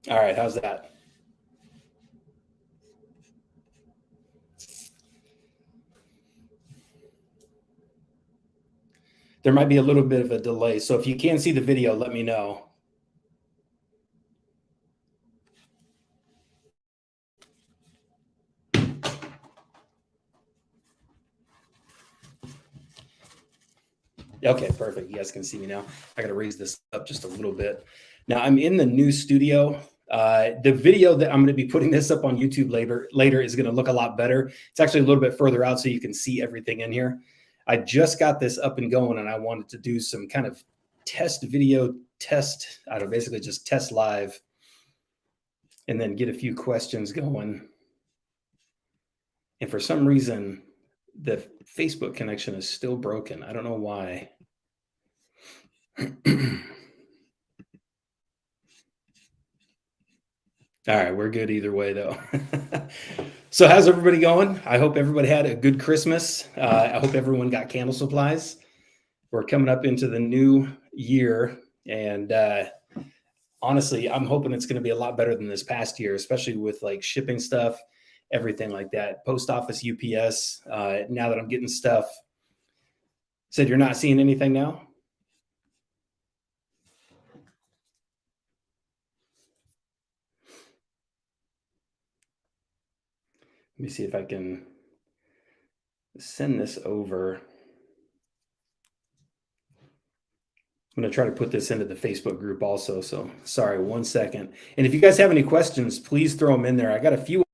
All right, how's that? There might be a little bit of a delay, so if you can't see the video, let me know. Okay, perfect. You guys can see me now. I got to raise this up just a little bit. Now I'm in the new studio. The video that I'm going to be putting this up on YouTube later is going to look a lot better. It's actually a little bit further out so you can see everything in here. I just got this up and going, and I wanted to do some kind of test video test. I don't know, basically just test live and then get a few questions going. And for some reason, the Facebook connection is still broken. I don't know why. All right, we're good either way, though. So how's everybody going? I hope everybody had a good Christmas. I hope everyone got candle supplies. We're coming up into the new year, and honestly, I'm hoping it's going to be a lot better than this past year, especially with like shipping stuff, everything like that. Post office, UPS. Now that I'm getting stuff. Said you're not seeing anything now? Let me see if I can send this over. I'm going to try to put this into the Facebook group also. So sorry, 1 second. And if you guys have any questions, please throw them in there. I got a few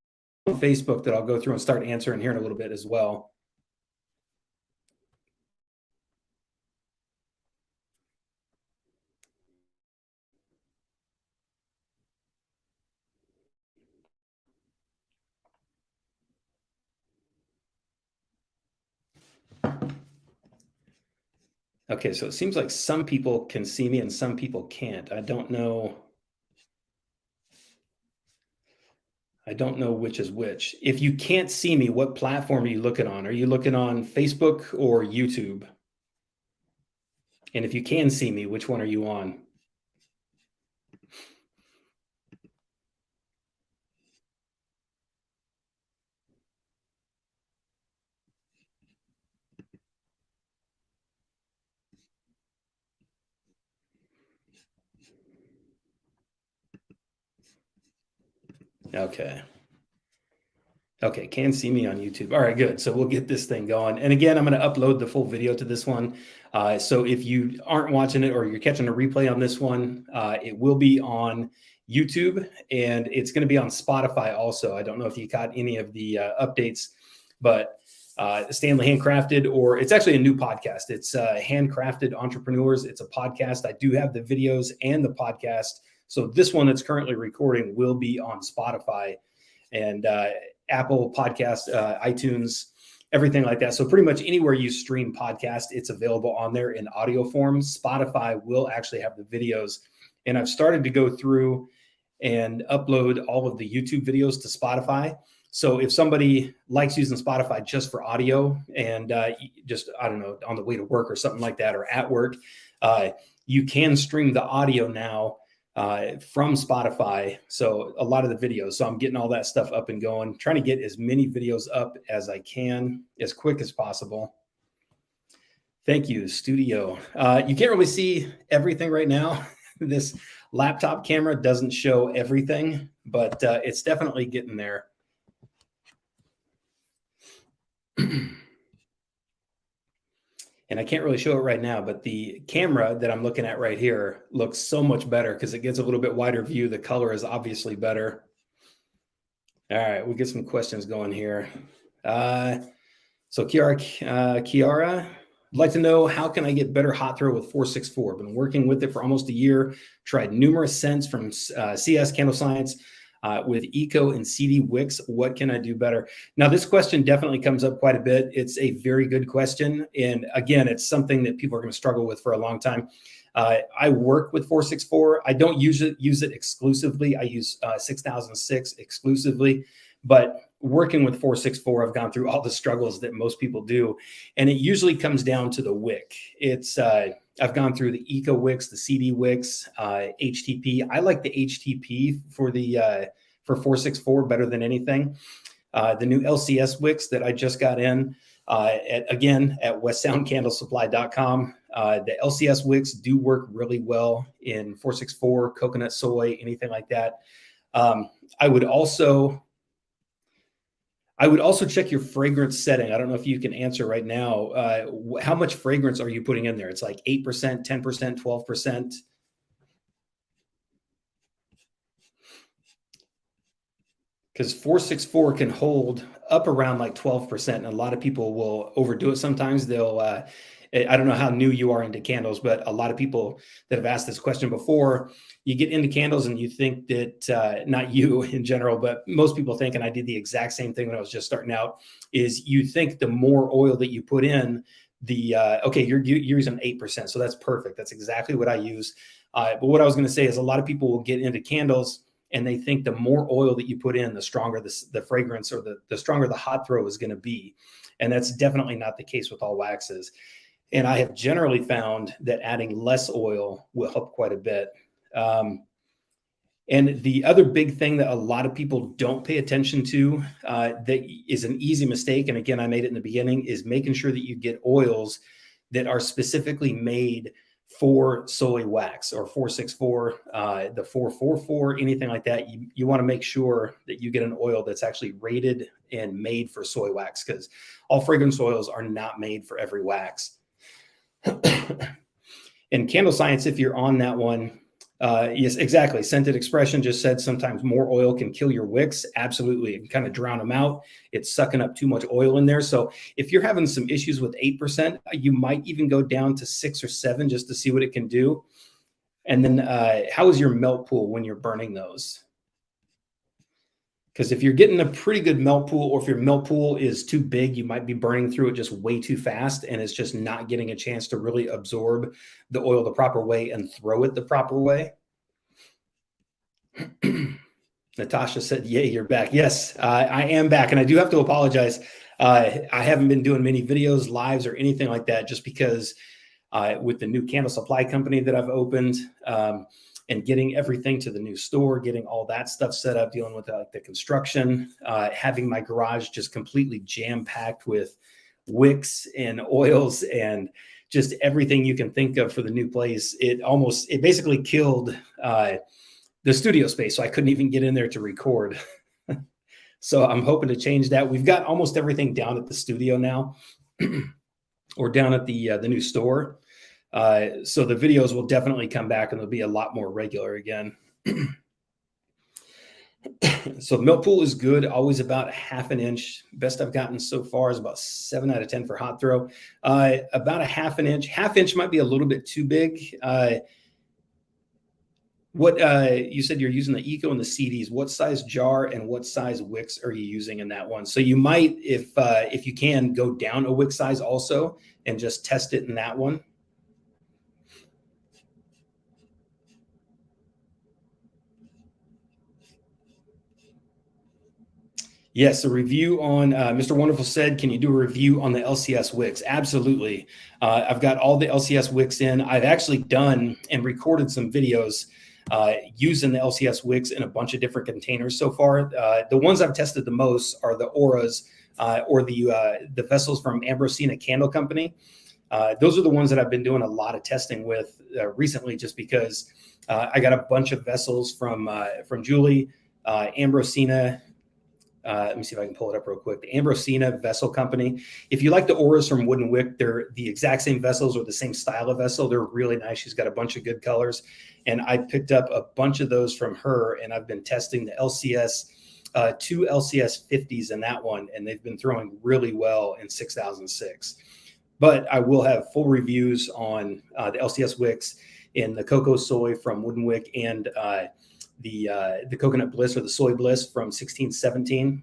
on Facebook that I'll go through and start answering here in a little bit as well. Okay, so it seems like some people can see me and some people can't. I don't know which is which. If you can't see me, what platform are you looking on? Are you looking on Facebook or YouTube? And if you can see me, which one are you on? Okay. Okay, can see me on YouTube. All right, good. So we'll get this thing going. And again, I'm going to upload the full video to this one. So if you aren't watching it or you're catching a replay on this one, it will be on YouTube and it's going to be on Spotify also. I don't know if you caught any of the updates, but Stanley Handcrafted, or it's actually a new podcast. It's Handcrafted Entrepreneurs. It's a podcast. I do have the videos and the podcast. So this one that's currently recording will be on Spotify and Apple Podcast, iTunes, everything like that. So pretty much anywhere you stream podcast, it's available on there in audio form. Spotify will actually have the videos. And I've started to go through and upload all of the YouTube videos to Spotify. So if somebody likes using Spotify just for audio and just, I don't know, on the way to work or something like that, or at work, you can stream the audio now from Spotify. So a lot of the videos. So I'm getting all that stuff up and going, trying to get as many videos up as I can, as quick as possible. Thank you, studio. You can't really see everything right now. This laptop camera doesn't show everything, but it's definitely getting there. And I can't really show it right now, but the camera that I'm looking at right here looks so much better because it gets a little bit wider view. The color is obviously better. All right, we'll get some questions going here. So Kiara, I'd like to know, how can I get better hot throw with 464? Been working with it for almost a year. Tried numerous scents from CS Candle Science with Eco and CD Wicks. What can I do better? Now, this question definitely comes up quite a bit. It's a very good question. And again, it's something that people are going to struggle with for a long time. I work with 464. I don't use it exclusively. I use 6006 exclusively. But working with 464, I've gone through all the struggles that most people do. And it usually comes down to the wick. It's I've gone through the Eco Wicks, the CD Wicks, HTP. I like the HTP for the for 464 better than anything. The new LCS wicks that I just got in, again, at westsoundcandlesupply.com. The LCS wicks do work really well in 464, coconut, soy, anything like that. I would also check your fragrance setting. I don't know if you can answer right now. How much fragrance are you putting in there? It's like 8%, 10%, 12%. Because 464 can hold up around like 12%. And a lot of people will overdo it sometimes. They'll, I don't know how new you are into candles, but a lot of people that have asked this question before, you get into candles and you think that, not you in general, but most people think, and I did the exact same thing when I was just starting out, is you think the more oil that you put in, the, okay, you're using 8%. So that's perfect. That's exactly what I use. But what I was going to say is a lot of people will get into candles and they think the more oil that you put in, the stronger the fragrance or the stronger the hot throw is going to be. And that's definitely not the case with all waxes. And I have generally found that adding less oil will help quite a bit. And the other big thing that a lot of people don't pay attention to, that is an easy mistake, and again, I made it in the beginning, is making sure that you get oils that are specifically made for soy wax or 464, the 444, anything like that. You want to make sure that you get an oil that's actually rated and made for soy wax, because all fragrance oils are not made for every wax. In Candle Science, if you're on that one, yes, exactly. Scented Expression just said sometimes more oil can kill your wicks. Absolutely. It can kind of drown them out. It's sucking up too much oil in there. So if you're having some issues with 8%, you might even go down to 6 or 7 just to see what it can do. And then how is your melt pool when you're burning those? Because if you're getting a pretty good melt pool, or if your melt pool is too big, you might be burning through it just way too fast, and it's just not getting a chance to really absorb the oil the proper way and throw it the proper way. Natasha said, yay, you're back. Yes, I am back, and I do have to apologize. I haven't been doing many videos, lives, or anything like that, just because with the new candle supply company that I've opened, and getting everything to the new store, getting all that stuff set up, dealing with the construction, having my garage just completely jam-packed with wicks and oils and just everything you can think of for the new place. It basically killed the studio space, so I couldn't even get in there to record. So I'm hoping to change that. We've got almost everything down at the studio now, or down at the new store. So the videos will definitely come back, and they'll be a lot more regular again. So melt pool is good, always about 1/2 inch. Best I've gotten so far is about 7 out of 10 for hot throw. About 1/2 inch. 1/2 inch might be a little bit too big. What you said you're using the Eco and the CDs. What size jar and what size wicks are you using in that one? So you might, if you can, go down a wick size also and just test it in that one. Yes, a review on Mr. Wonderful said, can you do a review on the LCS wicks? Absolutely. I've got all the LCS wicks in. I've actually done and recorded some videos using the LCS wicks in a bunch of different containers so far. The ones I've tested the most are the auras, or the vessels from Ambrosina Candle Company. Those are the ones that I've been doing a lot of testing with recently, just because I got a bunch of vessels from Julie, Ambrosina. Let me see if I can pull it up real quick. The Ambrosina Vessel Company. If you like the auras from Wooden Wick, they're the exact same vessels or the same style of vessel. They're really nice. She's got a bunch of good colors. And I picked up a bunch of those from her, and I've been testing the LCS, 2 LCS 50s in that one, and they've been throwing really well in 6006. But I will have full reviews on the LCS wicks in the Cocoa Soy from Wooden Wick, and the Coconut Bliss or the Soy Bliss from 1617.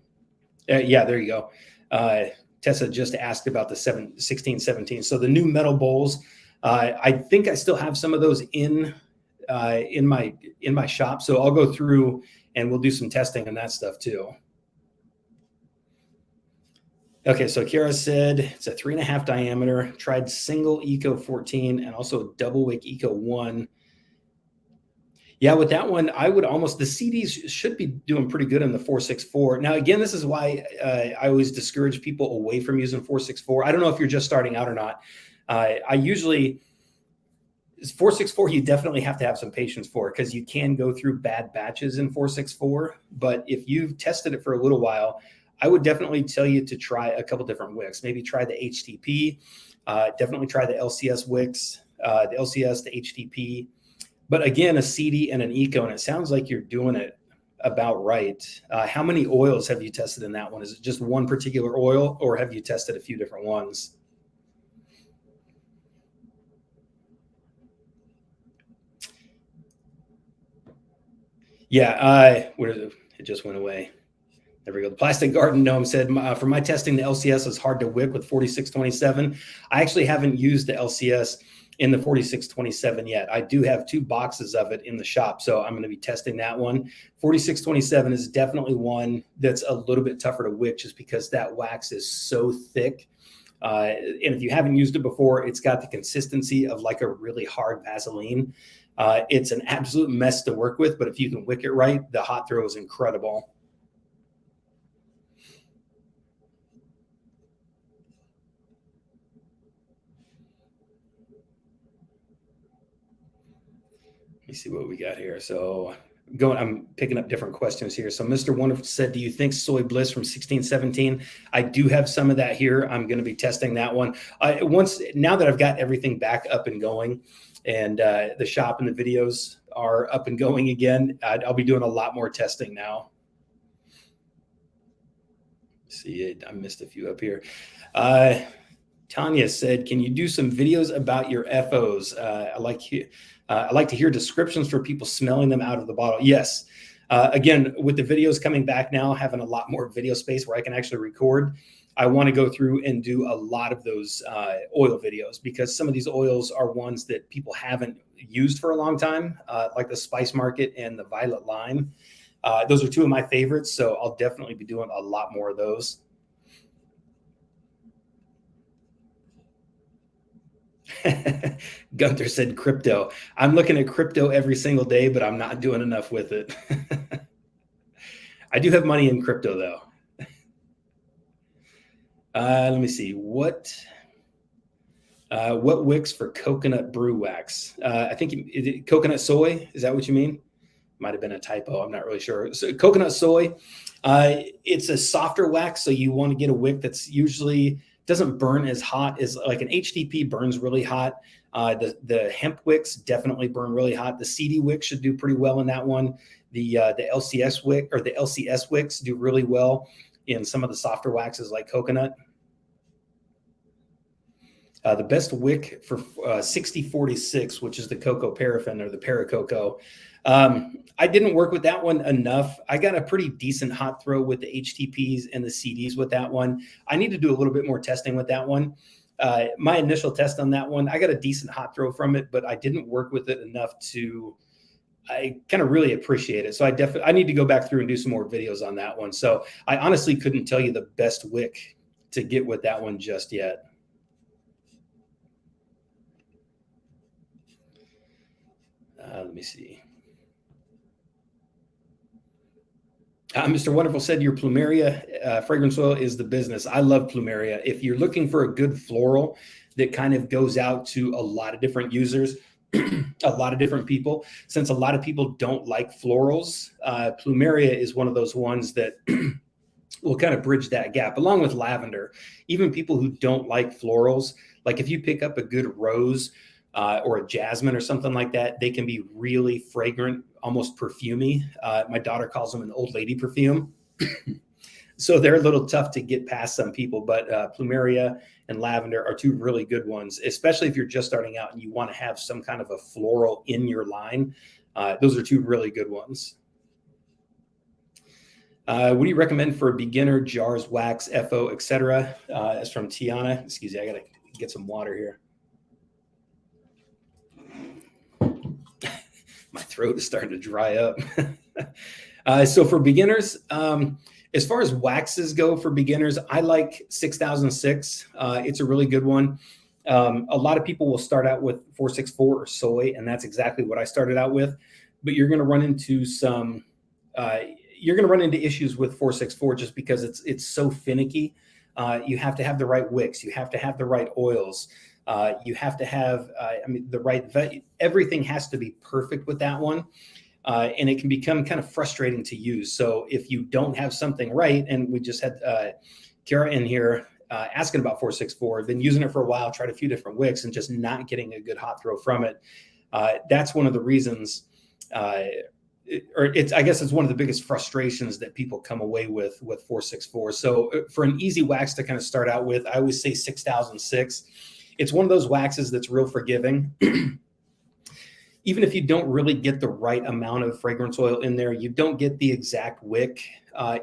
Yeah, there you go. Tessa just asked about the 1617. So the new metal bowls, I think I still have some of those in my shop. So I'll go through and we'll do some testing on that stuff too. Okay, so Kiara said it's a 3.5 diameter, tried single Eco 14 and also double wick Eco 1. Yeah, with that one, I would almost, the CDs should be doing pretty good in the 464. Now, again, this is why I always discourage people away from using 464. I don't know if you're just starting out or not. I usually, 464, you definitely have to have some patience for because you can go through bad batches in 464. But if you've tested it for a little while, I would definitely tell you to try a couple different wicks. Maybe try the HTP, definitely try the LCS wicks, the LCS, the HTP. But again, a CD and an Eco, and it sounds like you're doing it about right. How many oils have you tested in that one? Is it just one particular oil, or have you tested a few different ones? Yeah, where is it? It just went away. There we go. The Plastic Garden Gnome said, for my testing, the LCS is hard to wick with 4627. I actually haven't used the LCS in the 4627 yet. I do have 2 boxes of it in the shop, so I'm going to be testing that one. 4627 is definitely one that's a little bit tougher to wick just because that wax is so thick. And if you haven't used it before, it's got the consistency of like a really hard Vaseline. It's an absolute mess to work with, but if you can wick it right, the hot throw is incredible. Let me see what we got here. So I'm picking up different questions here. So Mr. Wonderful said, do you think Soy Bliss from 1617? I do have some of that here. I'm going to be testing that one. Now that I've got everything back up and going and the shop and the videos are up and going again, I'll be doing a lot more testing now. See, I missed a few up here. Tanya said, can you do some videos about your FOs? I like to hear descriptions for people smelling them out of the bottle. Yes. Again, with the videos coming back now, having a lot more video space where I can actually record, I want to go through and do a lot of those oil videos because some of these oils are ones that people haven't used for a long time, like the Spice Market and the Violet Lime. Those are 2 of my favorites, so I'll definitely be doing a lot more of those. Gunther said crypto. I'm looking at crypto every single day, but I'm not doing enough with it. I do have money in crypto, though. Let me see. What wicks for coconut brew wax? I think coconut soy. Is that what you mean? Might have been a typo. I'm not really sure. So coconut soy, it's a softer wax. So you want to get a wick that's usually doesn't burn as hot as like an HTP burns really hot. The hemp wicks definitely burn really hot. The CD wick should do pretty well in that one. The LCS wick or the LCS wicks do really well in some of the softer waxes like coconut. The best wick for 6046, which is the cocoa paraffin or the paracocoa. I didn't work with that one enough. I got a pretty decent hot throw with the HTPs and the CDs with that one. I need to do a little bit more testing with that one. My initial test on that one, I got a decent hot throw from it, but I didn't work with it enough to, I kind of really appreciate it. So I need to go back through and do some more videos on that one. So I honestly couldn't tell you the best wick to get with that one just yet. Let me see. Mr. Wonderful said your plumeria fragrance oil is the business. I love plumeria. If you're looking for a good floral that kind of goes out to a lot of different users, a lot of different people, since a lot of people don't like florals, plumeria is one of those ones that will kind of bridge that gap along with lavender. Even people who don't like florals, like if you pick up a good rose or a jasmine or something like that, they can be really fragrant, almost perfumey. My daughter calls them an old lady perfume. So they're a little tough to get past some people, but plumeria and lavender are 2 really good ones, especially if you're just starting out and you want to have some kind of a floral in your line. Those are 2 really good ones. What do you recommend for a beginner, jars, wax, FO, etc.? That's from Tiana. Excuse me, I got to get some water here. My throat is starting to dry up. So for beginners, As far as waxes go for beginners, I like 6006. It's a really good one. A lot of people will start out with 464 or soy, and that's exactly what I started out with. But you're going to run into issues with 464 just because it's so finicky. You have to have the right wicks. You have to have the right oils. You have to have, the right, everything has to be perfect with that one. And it can become kind of frustrating to use. So if you don't have something right, and we just had Kara in here asking about 464, been using it for a while, tried a few different wicks and just not getting a good hot throw from it. That's one of the reasons, I guess it's one of the biggest frustrations that people come away with 464. So for an easy wax to kind of start out with, I always say 6006. It's one of those waxes that's real forgiving. Even if you don't really get the right amount of fragrance oil in there, you don't get the exact wick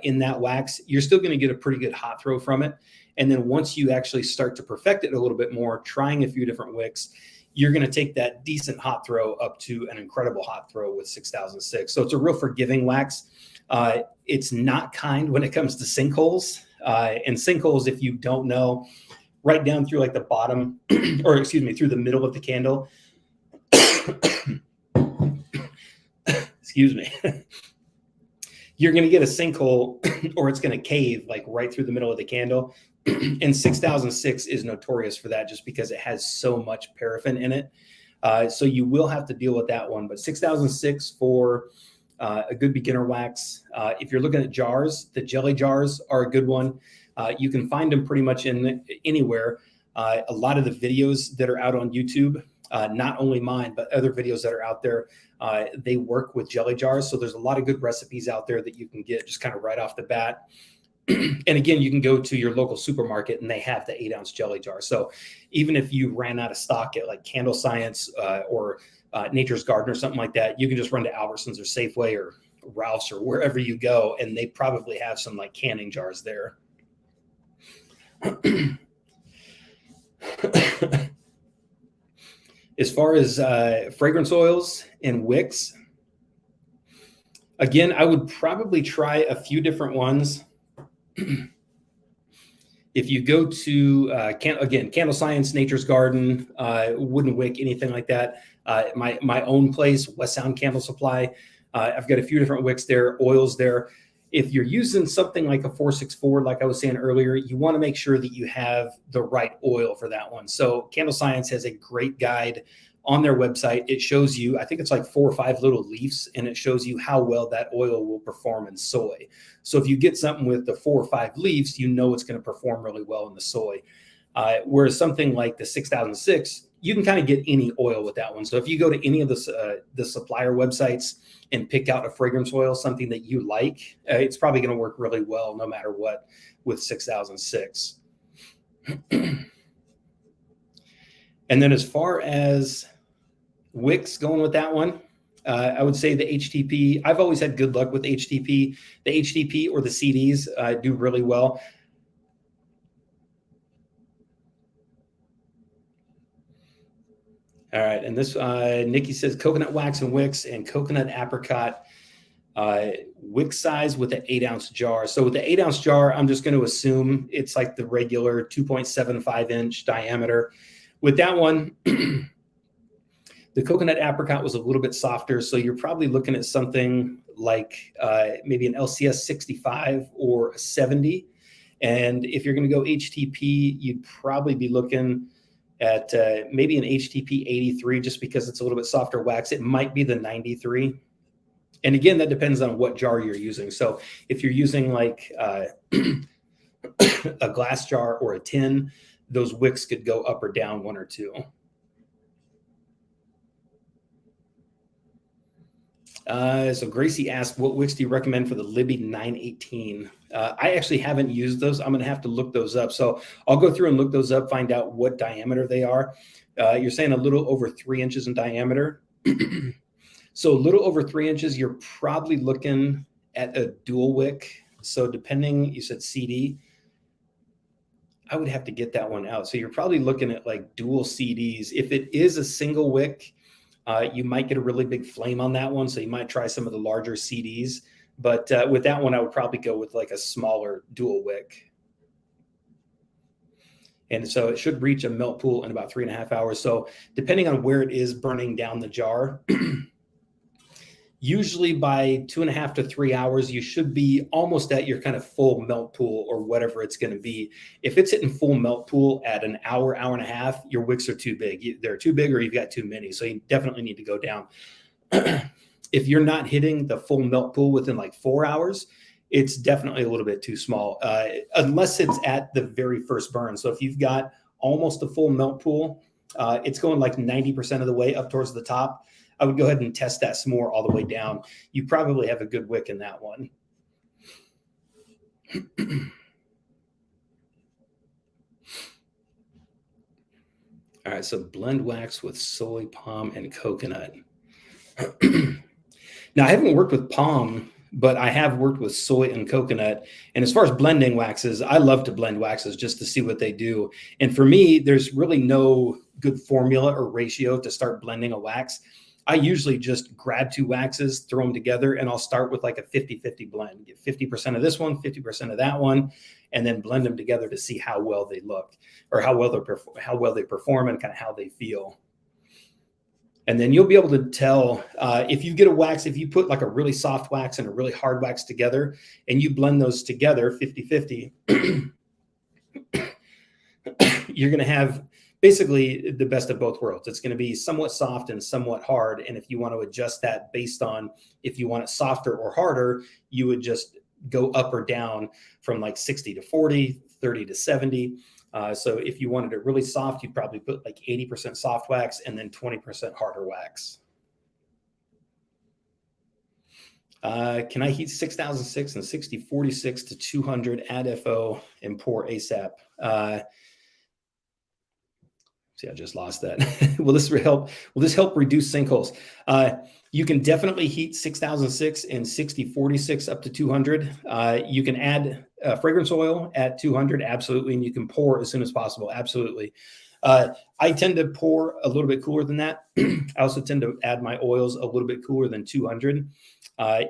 in that wax, you're still going to get a pretty good hot throw from it. And then once you actually start to perfect it a little bit more, trying a few different wicks, you're going to take that decent hot throw up to an incredible hot throw with 6006. So it's a real forgiving wax. It's not kind when it comes to sinkholes. And sinkholes, if you don't know, right down through like the bottom, or excuse me, through the middle of the candle. Excuse me. You're going to get a sinkhole or it's going to cave like right through the middle of the candle. And 6006 is notorious for that just because it has so much paraffin in it. So you will have to deal with that one. But 6006 for a good beginner wax. If you're looking at jars, the jelly jars are a good one. You can find them pretty much in anywhere. A lot of the videos that are out on YouTube, not only mine, but other videos that are out there, they work with jelly jars. So there's a lot of good recipes out there that you can get just kind of right off the bat. And again, you can go to your local supermarket and they have the 8-ounce jelly jar. So even if you ran out of stock at like Candle Science or Nature's Garden or something like that, you can just run to Albertsons or Safeway or Ralph's or wherever you go, and they probably have some like canning jars there. As far as fragrance oils and wicks, again, I would probably try a few different ones. If you go to, Candle Science, Nature's Garden, Wooden Wick, anything like that, my own place, West Sound Candle Supply, I've got a few different wicks there, oils there. If you're using something like a 464, like I was saying earlier, you want to make sure that you have the right oil for that one. So Candle Science has a great guide on their website. It shows you, I think it's like 4 or 5 little leaves, and it shows you how well that oil will perform in soy. So if you get something with the 4 or 5 leaves, you know it's going to perform really well in the soy. Whereas something like the 6006, you can kind of get any oil with that one. So if you go to any of the supplier websites and pick out a fragrance oil, something that you like, it's probably going to work really well no matter what with 6006. And then as far as wicks going with that one, I would say the HTP. I've always had good luck with HTP. The HTP or the CDs do really well. All right, and this Nikki says coconut wax and wicks and coconut apricot wick size with an 8-ounce jar. So with the 8-ounce jar, I'm just going to assume it's like the regular 2.75 inch diameter. With that one, the coconut apricot was a little bit softer, so you're probably looking at something like maybe an LCS 65 or a 70. And if you're going to go HTP, you'd probably be looking at maybe an HTP 83, just because it's a little bit softer wax. It might be the 93. And again, that depends on what jar you're using. So if you're using like a glass jar or a tin, those wicks could go up or down 1 or 2. So Gracie asked, what wicks do you recommend for the Libby 918? I actually haven't used those. I'm going to have to look those up. So I'll go through and look those up, find out what diameter they are. You're saying a little over 3 inches in diameter. So a little over 3 inches, you're probably looking at a dual wick. So depending, you said CD, I would have to get that one out. So you're probably looking at like dual CDs. If it is a single wick, you might get a really big flame on that one. So you might try some of the larger CDs. But with that one, I would probably go with like a smaller dual wick. And so it should reach a melt pool in about 3.5 hours. So depending on where it is burning down the jar, usually by 2.5 to 3 hours, you should be almost at your kind of full melt pool or whatever it's going to be. If it's hitting full melt pool at an hour, hour and a half, your wicks are too big. They're too big or you've got too many. So you definitely need to go down. If you're not hitting the full melt pool within like 4 hours, it's definitely a little bit too small, unless it's at the very first burn. So if you've got almost a full melt pool, it's going like 90% of the way up towards the top, I would go ahead and test that some more all the way down. You probably have a good wick in that one. All right, so blend wax with soy, palm, and coconut. Now, I haven't worked with palm, but I have worked with soy and coconut. And as far as blending waxes, I love to blend waxes just to see what they do. And for me, there's really no good formula or ratio to start blending a wax. I usually just grab 2 waxes, throw them together, and I'll start with like a 50-50 blend. Get 50% of this one, 50% of that one, and then blend them together to see how well they look or how well they perform and kind of how they feel. And then you'll be able to tell if you get a wax, if you put like a really soft wax and a really hard wax together and you blend those together 50-50, you're going to have basically the best of both worlds. It's going to be somewhat soft and somewhat hard. And if you want to adjust that based on if you want it softer or harder, you would just go up or down from like 60 to 40, 30 to 70. So if you wanted it really soft, you'd probably put like 80% soft wax and then 20% harder wax. Can I heat 6006 and 6046 to 200, add FO, and pour ASAP? See, I just lost that. Will this help reduce sinkholes? You can definitely heat 6006 and 6046 up to 200. You can add fragrance oil at 200, absolutely, and you can pour as soon as possible, absolutely. I tend to pour a little bit cooler than that. I also tend to add my oils a little bit cooler than 200.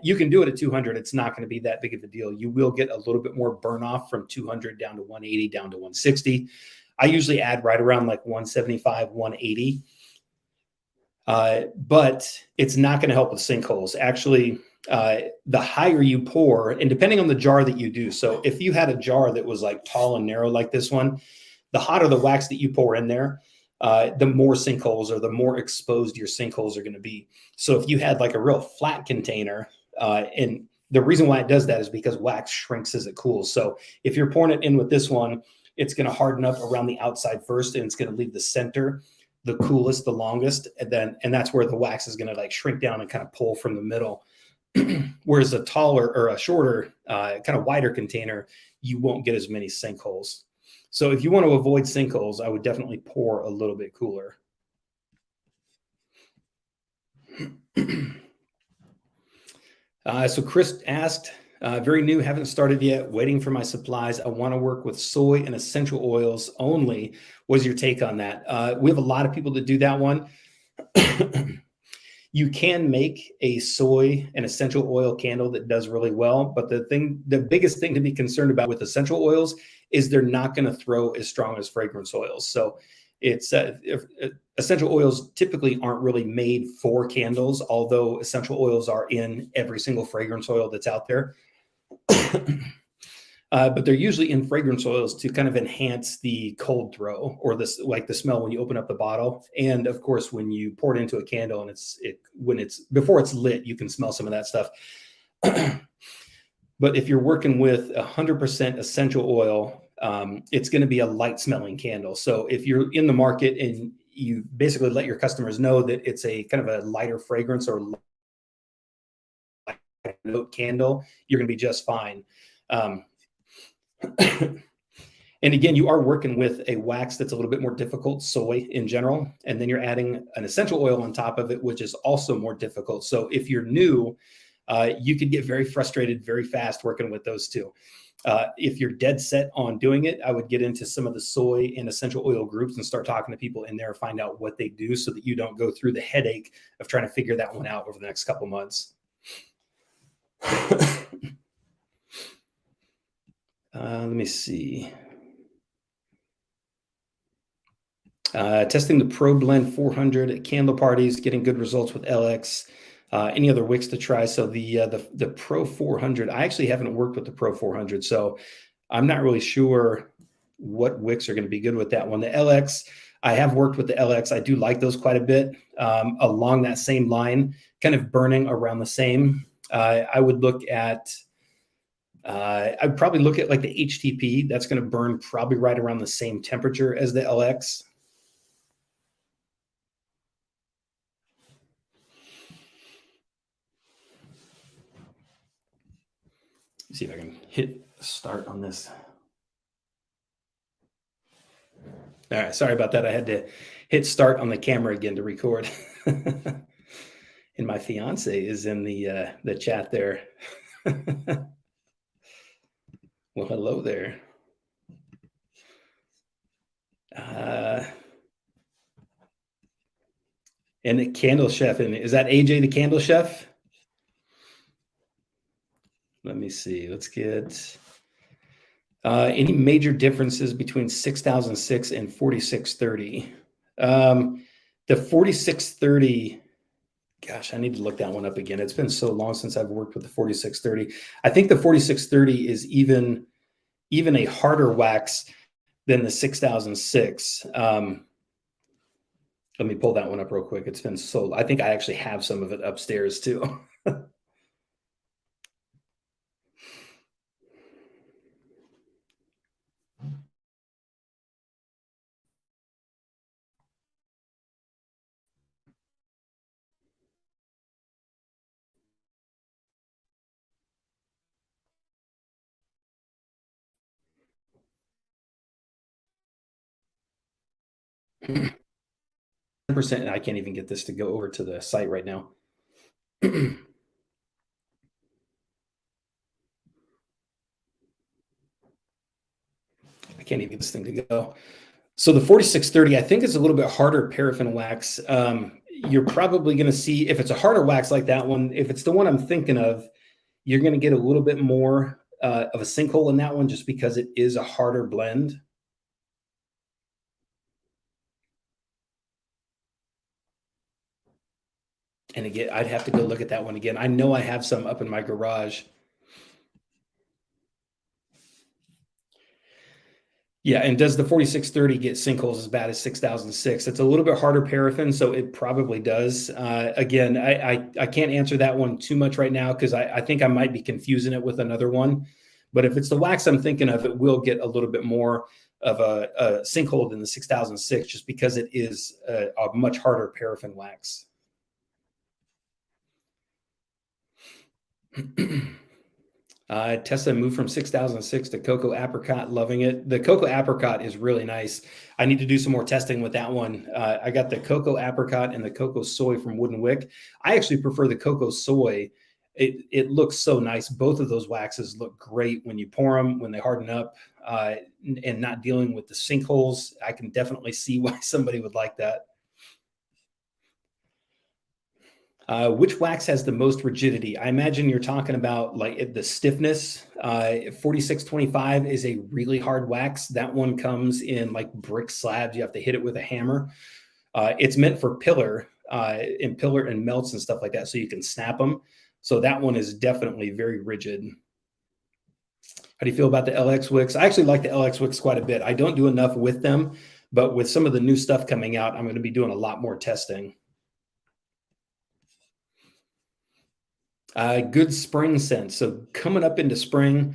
You can do it at 200. It's not going to be that big of a deal. You will get a little bit more burn off from 200 down to 180, down to 160. I usually add right around like 175, 180. But it's not going to help with sinkholes. Actually, the higher you pour, and depending on the jar that you do. So if you had a jar that was like tall and narrow like this one, the hotter the wax that you pour in there, the more sinkholes or the more exposed your sinkholes are going to be. So if you had like a real flat container, and the reason why it does that is because wax shrinks as it cools. So if you're pouring it in with this one, it's going to harden up around the outside first, and it's going to leave the center the coolest, the longest, and that's where the wax is going to like shrink down and kind of pull from the middle. Whereas a taller or a shorter, kind of wider container, you won't get as many sinkholes. So if you want to avoid sinkholes, I would definitely pour a little bit cooler. So Chris asked, very new, haven't started yet, waiting for my supplies. I want to work with soy and essential oils only. What's your take on that? We have a lot of people that do that one. You can make a soy and essential oil candle that does really well, but the biggest thing to be concerned about with essential oils is they're not going to throw as strong as fragrance oils. So it's essential oils typically aren't really made for candles, although essential oils are in every single fragrance oil that's out there. But they're usually in fragrance oils to kind of enhance the cold throw or this, like the smell when you open up the bottle. And of course, when you pour it into a candle and before it's lit, you can smell some of that stuff. But if you're working with 100% essential oil, it's going to be a light smelling candle. So if you're in the market and you basically let your customers know that it's a kind of a lighter fragrance or light note candle, you're going to be just fine. And again, you are working with a wax that's a little bit more difficult, soy in general, and then you're adding an essential oil on top of it, which is also more difficult. So if you're new, you could get very frustrated very fast working with those two. If you're dead set on doing it, I would get into some of the soy and essential oil groups and start talking to people in there, find out what they do so that you don't go through the headache of trying to figure that one out over the next couple months. Let me see. Testing the Pro Blend 400 at candle parties, getting good results with LX. Any other wicks to try? So the Pro 400, I actually haven't worked with the Pro 400, so I'm not really sure what wicks are going to be good with that one. The LX, I have worked with the LX. I do like those quite a bit. Along that same line, kind of burning around the same. I would look at, I'd probably look at like the HTP. That's going to burn probably right around the same temperature as the LX. See if I can hit start on this. All right, sorry about that. I had to hit start on the camera again to record. And my fiance is in the chat there. Well, hello there. And the candle chef, and is that AJ the candle chef? Let me see. Let's get any major differences between 6006 and 4630. The 4630, gosh, I need to look that one up again. It's been so long since I've worked with the 4630. I think the 4630 is even a harder wax than the 6006. Let me pull that one up real quick. It's been so, I think I actually have some of it upstairs too. 100%. I can't even get this to go over to the site right now. I can't even get this thing to go. So the 4630, I think is a little bit harder paraffin wax. You're probably going to see, if it's a harder wax like that one, if it's the one I'm thinking of, you're going to get a little bit more of a sinkhole in that one just because it is a harder blend. And again, I'd have to go look at that one again. I know I have some up in my garage. Yeah, and does the 4630 get sinkholes as bad as 6006? It's a little bit harder paraffin, so it probably does. Again, I can't answer that one too much right now because I think I might be confusing it with another one. But if it's the wax I'm thinking of, it will get a little bit more of a sinkhole than the 6006 just because it is a much harder paraffin wax. Tesla moved from 6006 to cocoa apricot, loving it. The cocoa apricot is really nice. I need to do some more testing with that one. I got the cocoa apricot and the cocoa soy from Wooden Wick. I actually prefer the cocoa soy. It looks so nice. Both of those waxes look great when you pour them, when they harden up, and not dealing with the sinkholes. I can definitely see why somebody would like that. Which wax has the most rigidity? I imagine you're talking about like the stiffness. 4625 is a really hard wax. That one comes in like brick slabs. You have to hit it with a hammer. It's meant for pillar and melts and stuff like that, so you can snap them. So that one is definitely very rigid. How do you feel about the LX wicks? I actually like the LX wicks quite a bit. I don't do enough with them, but with some of the new stuff coming out, I'm going to be doing a lot more testing. Good spring scent. So coming up into spring,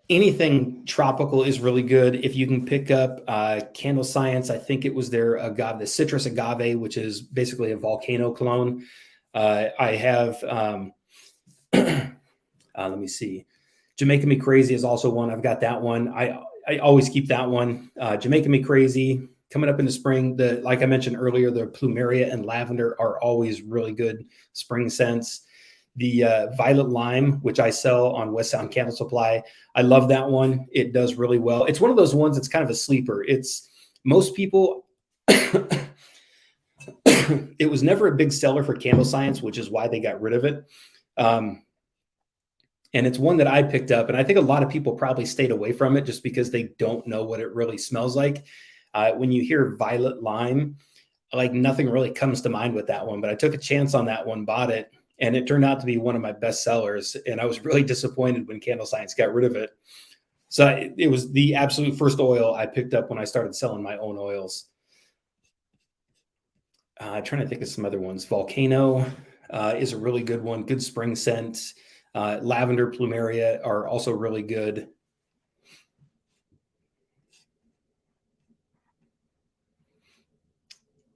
anything tropical is really good. If you can pick up Candle Science, I think it was their agave, the citrus agave, which is basically a volcano cologne. I have, let me see. Jamaica Me Crazy is also one. I've got that one. I always keep that one. Jamaica Me Crazy coming up in the spring. Like I mentioned earlier, the plumeria and lavender are always really good spring scents. The Violet Lime, which I sell on West Sound Candle Supply. I love that one. It does really well. It's one of those ones that's kind of a sleeper. It's most people, it was never a big seller for Candle Science, which is why they got rid of it. And it's one that I picked up, and I think a lot of people probably stayed away from it just because they don't know what it really smells like. When you hear violet lime, like nothing really comes to mind with that one, but I took a chance on that one, bought it, and it turned out to be one of my best sellers. And I was really disappointed when Candle Science got rid of it. So it was the absolute first oil I picked up when I started selling my own oils. Trying to think of some other ones. Volcano is a really good one. Good spring scent. Lavender, plumeria are also really good.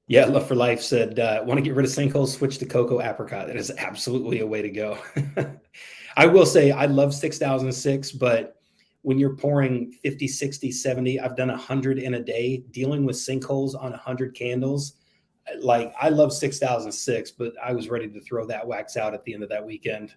Yeah, Love for Life said, want to get rid of sinkholes, switch to cocoa apricot. That is absolutely a way to go. I will say I love 6006, but when you're pouring 50, 60, 70, I've done 100 in a day, dealing with sinkholes on 100 candles. Like, I love 6006, but I was ready to throw that wax out at the end of that weekend.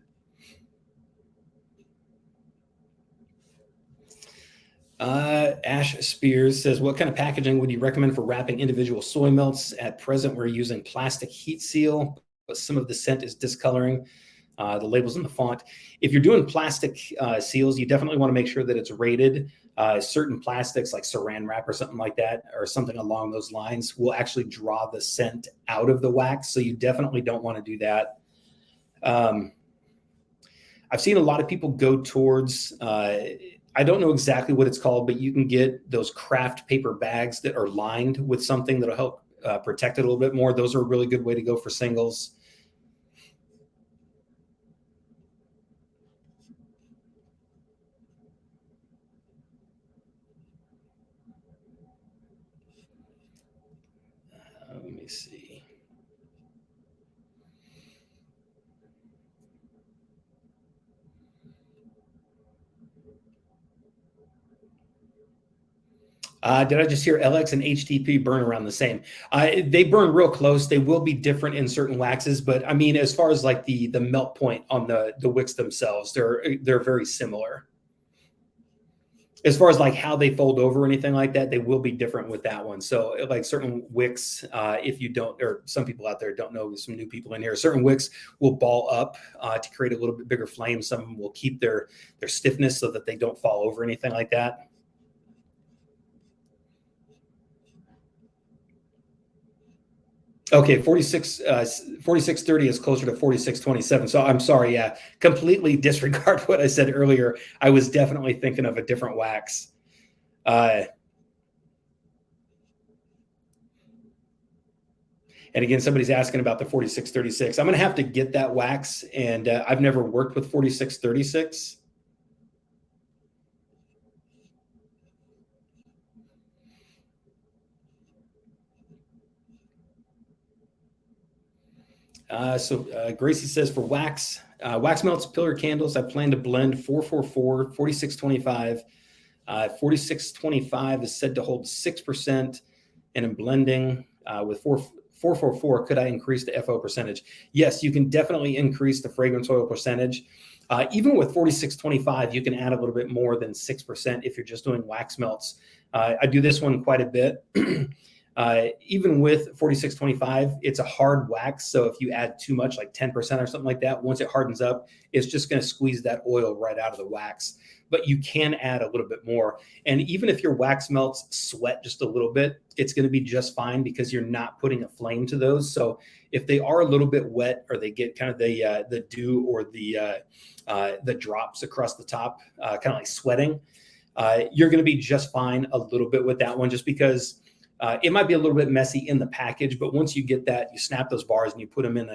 Ash Spears says, what kind of packaging would you recommend for wrapping individual soy melts? At present, we're using plastic heat seal, but some of the scent is discoloring the labels and the font. If you're doing plastic seals, you definitely want to make sure that it's rated. Certain plastics like saran wrap or something like that, or something along those lines, will actually draw the scent out of the wax. So you definitely don't want to do that. I've seen a lot of people go towards, I don't know exactly what it's called, but you can get those craft paper bags that are lined with something that'll help protect it a little bit more. Those are a really good way to go for singles. Let me see. Did I just hear LX and HTP burn around the same? They burn real close. They will be different in certain waxes, but I mean, as far as like the melt point on the wicks themselves, they're very similar. As far as like how they fold over or anything like that, they will be different with that one. So like certain wicks, if you don't, or some people out there don't know, some new people in here, certain wicks will ball up to create a little bit bigger flame. Some will keep their stiffness so that they don't fall over, anything like that. Okay, 4630 is closer to 4627. So I'm sorry, yeah, completely disregard what I said earlier. I was definitely thinking of a different wax. And again, somebody's asking about the 4636. I'm going to have to get that wax, and I've never worked with 4636. Gracie says for wax melts, pillar candles, I plan to blend 444, 4625. 4625 is said to hold 6%. And in blending with 444, could I increase the FO percentage? Yes, you can definitely increase the fragrance oil percentage. Even with 4625, you can add a little bit more than 6% if you're just doing wax melts. I do this one quite a bit. Even with 4625, it's a hard wax. So if you add too much, like 10% or something like that, once it hardens up, it's just going to squeeze that oil right out of the wax. But you can add a little bit more. And even if your wax melts sweat just a little bit, it's going to be just fine because you're not putting a flame to those. So if they are a little bit wet, or they get kind of the dew or the drops across the top, kind of like sweating, you're going to be just fine a little bit with that one, just because it might be a little bit messy in the package. But once you get that, you snap those bars and you put them in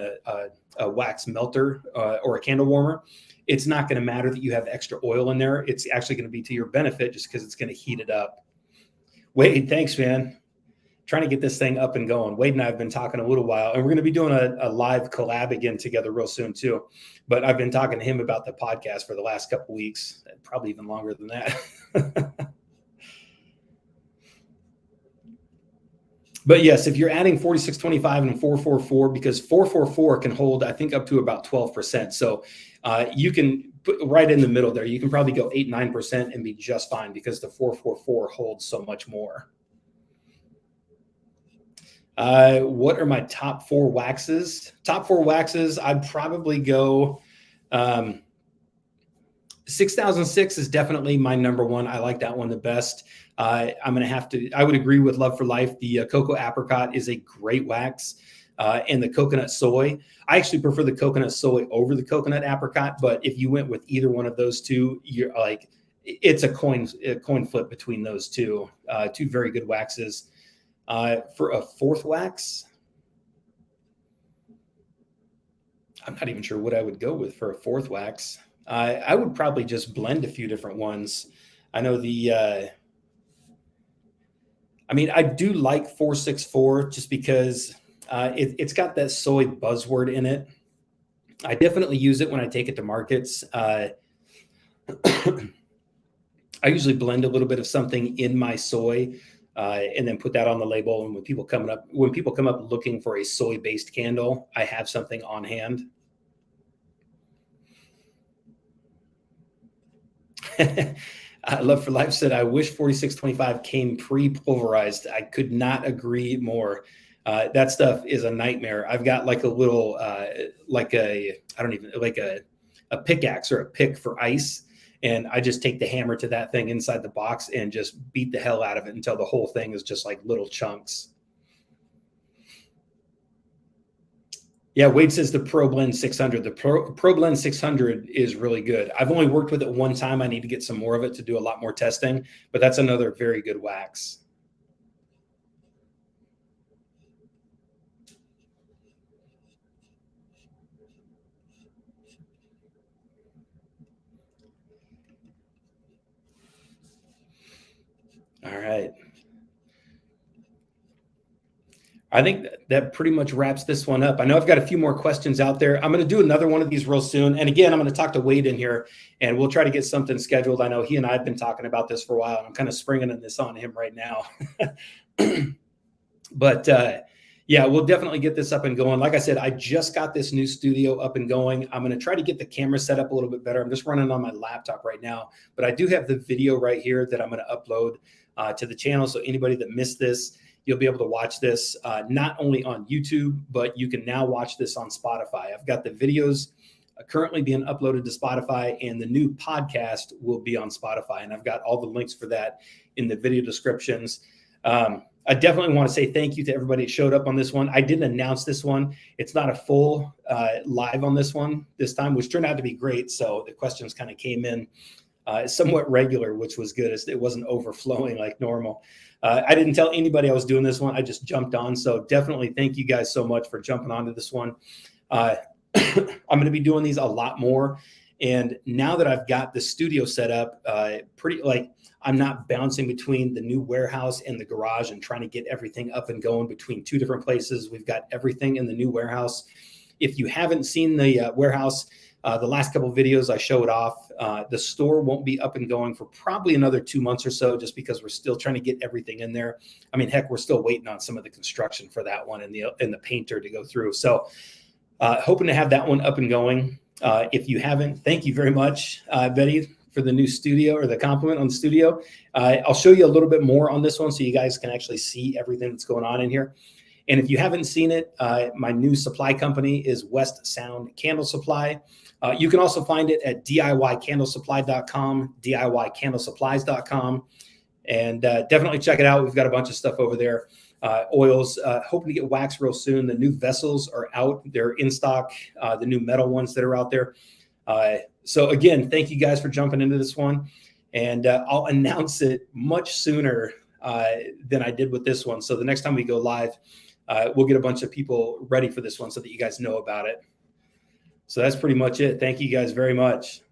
a wax melter or a candle warmer. It's not going to matter that you have extra oil in there. It's actually going to be to your benefit just because it's going to heat it up. Wade, thanks, man. Trying to get this thing up and going. Wade and I have been talking a little while, and we're going to be doing a live collab again together real soon too. But I've been talking to him about the podcast for the last couple of weeks, probably even longer than that. But yes, if you're adding 4625 and 444, because 444 can hold, I think, up to about 12%. So you can put right in the middle there. You can probably go 8, 9% and be just fine because the 444 holds so much more. What are my top 4 waxes? Top 4 waxes, I'd probably go 6006 is definitely my number one. I like that one the best. I would agree with Love for Life. The cocoa apricot is a great wax. And the coconut soy. I actually prefer the coconut soy over the coconut apricot, but if you went with either one of those two, you're like, it's a coin flip between those two. Two very good waxes. For a fourth wax, I'm not even sure what I would go with for a fourth wax. I would probably just blend a few different ones. I know I do like 464 just because it's got that soy buzzword in it. I definitely use it when I take it to markets. I usually blend a little bit of something in my soy and then put that on the label. And when people come up looking for a soy-based candle, I have something on hand. Love for Life said, I wish 4625 came pre-pulverized. I could not agree more. That stuff is a nightmare. I've got like a little, a pickaxe or a pick for ice. And I just take the hammer to that thing inside the box and just beat the hell out of it until the whole thing is just like little chunks. Yeah, Wade says the Pro Blend 600. The Pro Blend 600 is really good. I've only worked with it one time. I need to get some more of it to do a lot more testing, but that's another very good wax. All right. I think that pretty much wraps this one up. I know I've got a few more questions out there. I'm going to do another one of these real soon. And again, I'm going to talk to Wade in here and we'll try to get something scheduled. I know he and I have been talking about this for a while and I'm kind of springing this on him right now. But yeah, we'll definitely get this up and going. Like I said, I just got this new studio up and going. I'm going to try to get the camera set up a little bit better. I'm just running on my laptop right now, but I do have the video right here that I'm going to upload to the channel. So anybody that missed this, you'll be able to watch this not only on YouTube, but you can now watch this on Spotify. I've got the videos currently being uploaded to Spotify and the new podcast will be on Spotify. And I've got all the links for that in the video descriptions. I definitely want to say thank you to everybody that showed up on this one. I didn't announce this one. It's not a full live on this one this time, which turned out to be great. So the questions kind of came in somewhat regular, which was good. It wasn't overflowing like normal. I didn't tell anybody I was doing this one. I just jumped on. So definitely thank you guys so much for jumping onto this one. I'm going to be doing these a lot more. And now that I've got the studio set up, I'm not bouncing between the new warehouse and the garage and trying to get everything up and going between two different places. We've got everything in the new warehouse. If you haven't seen the warehouse, the last couple of videos I showed off, the store won't be up and going for probably another 2 months or so, just because we're still trying to get everything in there. I mean, heck, we're still waiting on some of the construction for that one and the painter to go through. So hoping to have that one up and going. If you haven't, thank you very much, Betty, for the new studio or the compliment on the studio. I'll show you a little bit more on this one so you guys can actually see everything that's going on in here. And if you haven't seen it, my new supply company is West Sound Candle Supply. You can also find it at DIYcandlesupply.com, DIYcandlesupplies.com. And definitely check it out. We've got a bunch of stuff over there. Oils, hoping to get wax real soon. The new vessels are out. They're in stock, the new metal ones that are out there. So again, thank you guys for jumping into this one. And I'll announce it much sooner than I did with this one. So the next time we go live, we'll get a bunch of people ready for this one so that you guys know about it. So that's pretty much it. Thank you guys very much.